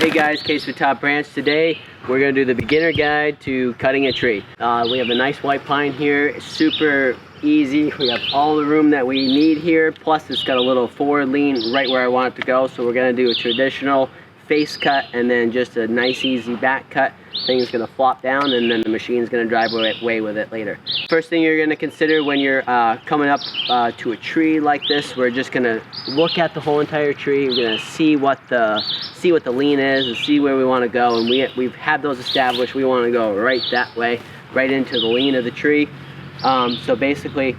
Hey guys, Case for Top Branch. Today we're going to do the beginner guide to cutting a tree. We have a nice white pine here. It's super easy. We have all the room that we need here, plus it's got a little forward lean right where I want it to go. So we're going to do a traditional face cut and then just a nice easy back cut. Thing's going to flop down and then the machine's going to drive away with it later. First thing you're going to consider when you're coming up to a tree like this, we're just going to look at the whole entire tree. We're going to see what the lean is and see where we want to go, and we've had those established. We want to go right that way, right into the lean of the tree. So basically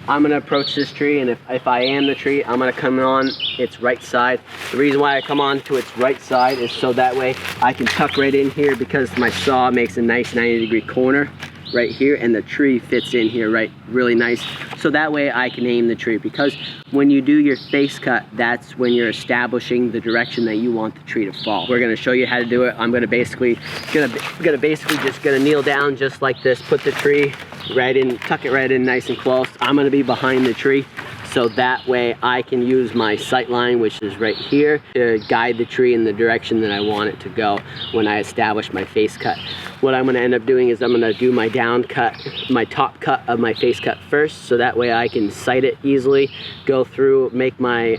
I'm going to approach this tree, and if I am the tree, I'm going to come on its right side. The reason why I come on to its right side is so that way I can tuck right in here, because my saw makes a nice 90-degree corner right here, and the tree fits in here right really nice. So that way I can aim the tree, because when you do your face cut, that's when you're establishing the direction that you want the tree to fall. We're going to show you how to do it. I'm going to basically just kneel down just like this, put the tree right in, tuck it right in nice and close. I'm going to be behind the tree, so that way I can use my sight line, which is right here, to guide the tree in the direction that I want it to go when I establish my face cut. What I'm going to end up doing is I'm going to do my down cut, my top cut of my face cut first, so that way I can sight it easily, go through, make my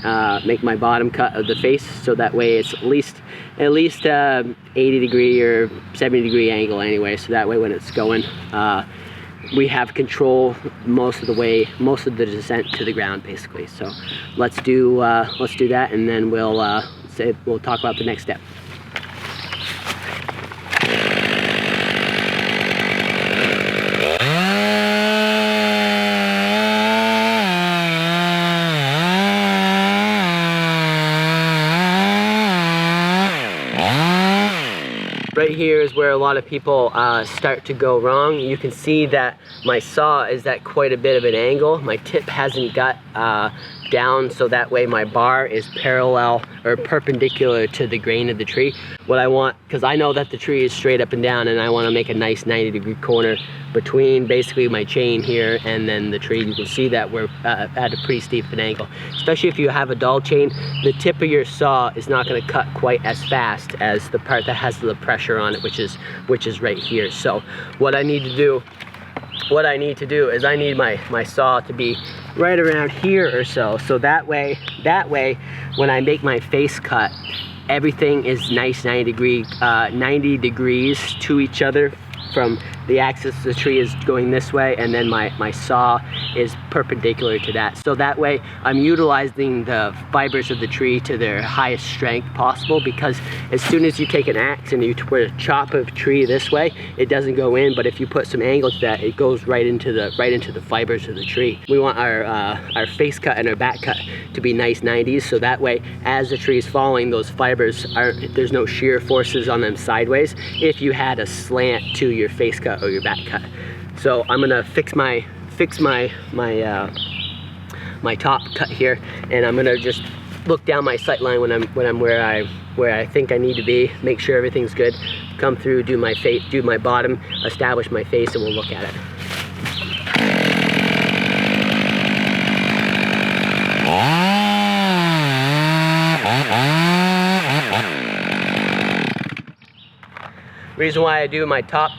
bottom cut of the face, so that way it's at least 80-degree or 70-degree angle anyway, so that way when it's going, we have control most of the descent to the ground, basically. So let's do that, and then we'll talk about the next step. Right here is where a lot of people start to go wrong. You can see that my saw is at quite a bit of an angle. My tip hasn't got down, so that way my bar is parallel or perpendicular to the grain of the tree. What I want, because I know that the tree is straight up and down, and I want to make a nice 90-degree corner between basically my chain here and then the tree. You can see that we're at a pretty steep an angle. Especially if you have a dull chain, the tip of your saw is not going to cut quite as fast as the part that has the pressure on it, which is right here. So what I need to do is I need my saw to be right around here or so. So that way when I make my face cut, everything is nice 90 degrees to each other. From the axis the tree is going this way, and then my saw is perpendicular to that. So that way I'm utilizing the fibers of the tree to their highest strength possible, because as soon as you take an axe and you chop a tree this way, it doesn't go in, but if you put some angle to that, it goes right into the fibers of the tree. We want our face cut and our back cut to be nice 90s, so that way as the tree is falling, those fibers there's no shear forces on them sideways if you had a slant to your face cut or your back cut. So I'm gonna fix my top cut here, and I'm gonna just look down my sight line when I'm where I think I need to be, make sure everything's good, come through, do my face, do my bottom, establish my face, and we'll look at it. Reason why I do my top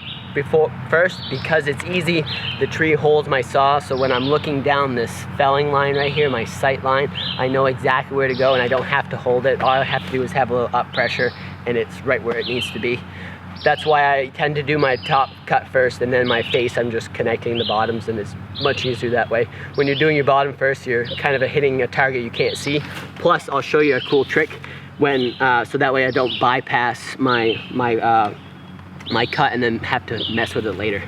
first, because it's easy. The tree holds my saw, so when I'm looking down this felling line right here, my sight line, I know exactly where to go, and I don't have to hold it. All I have to do is have a little up pressure, and it's right where it needs to be. That's why I tend to do my top cut first, and then my face, I'm just connecting the bottoms, and it's much easier that way. When you're doing your bottom first, you're kind of hitting a target you can't see. Plus, I'll show you a cool trick so that way I don't bypass my cut and then have to mess with it later.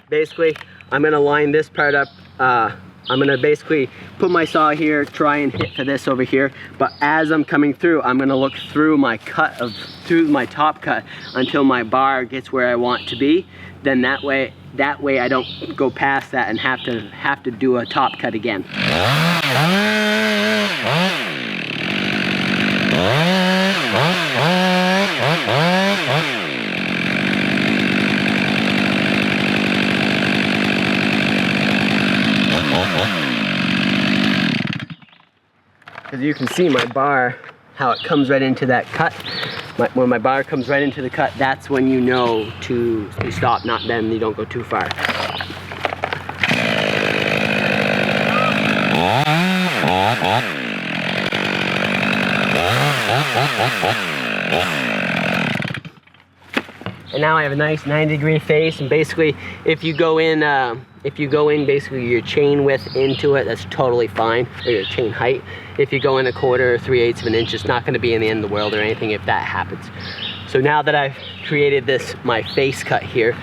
Basically, I'm gonna line this part up. I'm gonna basically put my saw here, try and hit for this over here, but as I'm coming through, I'm gonna look through through my top cut until my bar gets where I want to be. Then that way I don't go past that and have to do a top cut again. because you can see my bar, how it comes right into that cut. When my bar comes right into the cut, that's when you know to stop, not then you don't go too far. And now I have a nice 90-degree face, and basically if you go in basically your chain width into it, that's totally fine, or your chain height. If you go in 1/4 or 3/8 of an inch, it's not going to be in the end of the world or anything if that happens. So now that I've created this, my face cut here,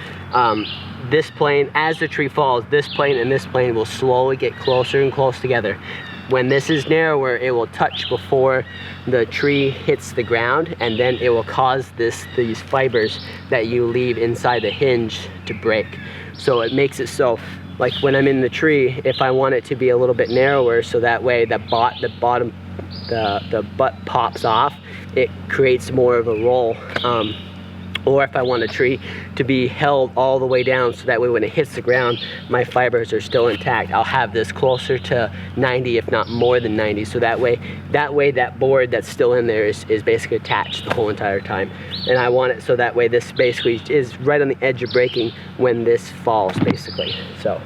this plane, as the tree falls, this plane and this plane will slowly get closer and close together. When this is narrower, it will touch before the tree hits the ground, and then it will cause these fibers that you leave inside the hinge to break. So it makes it so, like when I'm in the tree, if I want it to be a little bit narrower, so that way the butt pops off, it creates more of a roll. Or if I want a tree to be held all the way down, so that way when it hits the ground, my fibers are still intact, I'll have this closer to 90, if not more than 90. So that way that board that's still in there is basically attached the whole entire time. And I want it so that way this basically is right on the edge of breaking when this falls, basically. So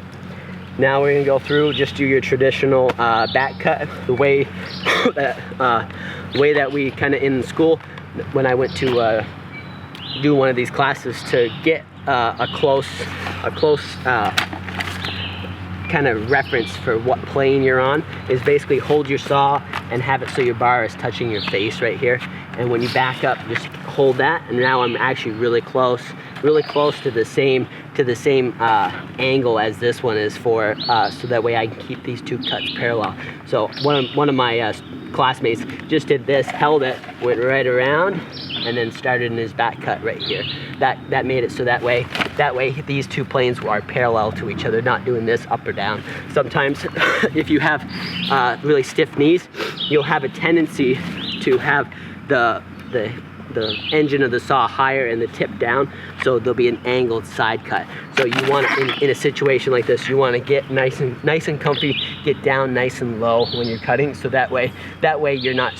now we're gonna go through, just do your traditional back cut, the way that we kind of in school, when I went to do one of these classes to get a close kind of reference for what plane you're on, is basically hold your saw and have it so your bar is touching your face right here, and when you back up, just hold that, and now I'm actually really close to the same angle as this one is for, so that way I can keep these two cuts parallel. So one of my classmates just did this, held it, went right around, and then started in his back cut right here. That made it so that way these two planes are parallel to each other, not doing this up or down. Sometimes if you have really stiff knees, you'll have a tendency to have the engine of the saw higher and the tip down, so there'll be an angled side cut. So you want to, in a situation like this, you want to get nice and comfy, get down nice and low when you're cutting, so that way you're not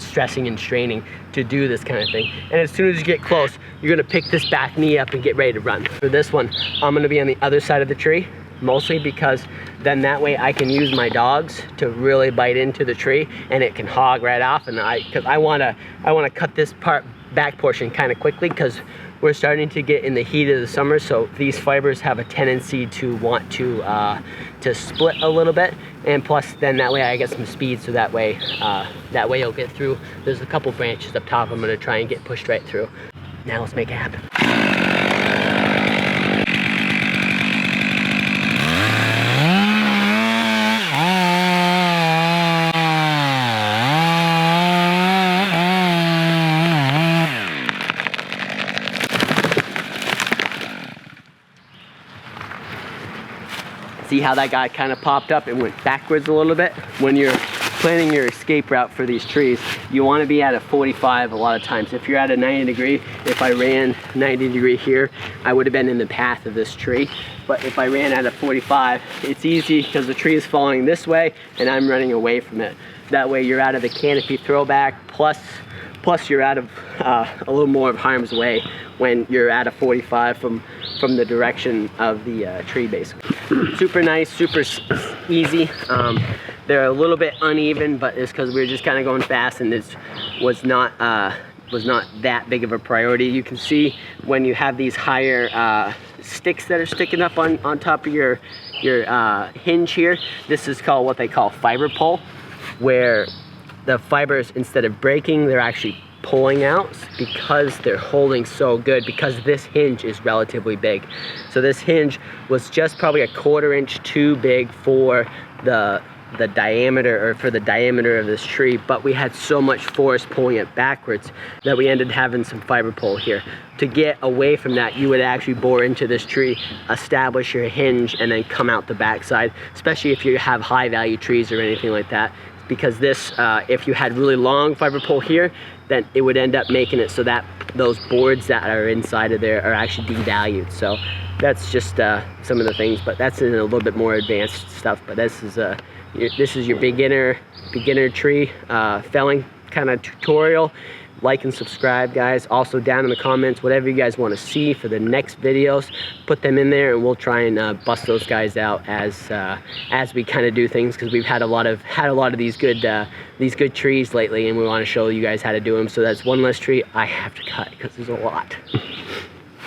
stressing and straining to do this kind of thing. And as soon as you get close, you're gonna pick this back knee up and get ready to run. For this one, I'm gonna be on the other side of the tree, mostly because then that way I can use my dogs to really bite into the tree, and it can hog right off. And because I wanna cut this back portion kind of quickly, because we're starting to get in the heat of the summer, so these fibers have a tendency to want to split a little bit, and plus then that way I get some speed, so that way you'll get through. There's a couple branches up top I'm going to try and get pushed right through. Now let's make it happen. See how that guy kind of popped up and went backwards a little bit? When you're planning your escape route for these trees, you want to be at a 45 a lot of times. If you're at a 90 degree, if I ran 90 degree here, I would have been in the path of this tree. But if I ran at a 45, it's easy because the tree is falling this way and I'm running away from it. That way you're out of the canopy throwback, plus you're out of a little more of harm's way when you're at a 45 from the direction of the tree, basically. Super nice, super easy. They're a little bit uneven, but it's because we were just kind of going fast, and this was not that big of a priority. You can see when you have these higher sticks that are sticking up on top of your hinge here, this is called what they call fiber pull, where the fibers, instead of breaking, they're actually pulling out because they're holding so good, because this hinge is relatively big. So this hinge was just probably a 1/4 inch too big for the diameter, or for the diameter of this tree, but we had so much force pulling it backwards that we ended having some fiber pull here. To get away from that, you would actually bore into this tree, establish your hinge, and then come out the backside, especially if you have high value trees or anything like that, because this, if you had really long fiber pull here, then it would end up making it so that those boards that are inside of there are actually devalued. So that's just some of the things, but that's in a little bit more advanced stuff. But this is your beginner tree felling kind of tutorial. Like and subscribe, guys. Also down in the comments, whatever you guys want to see for the next videos, put them in there, and we'll try and bust those guys out as we kind of do things, because we've had a lot of these good trees lately, and we want to show you guys how to do them. So that's one less tree I have to cut because there's a lot.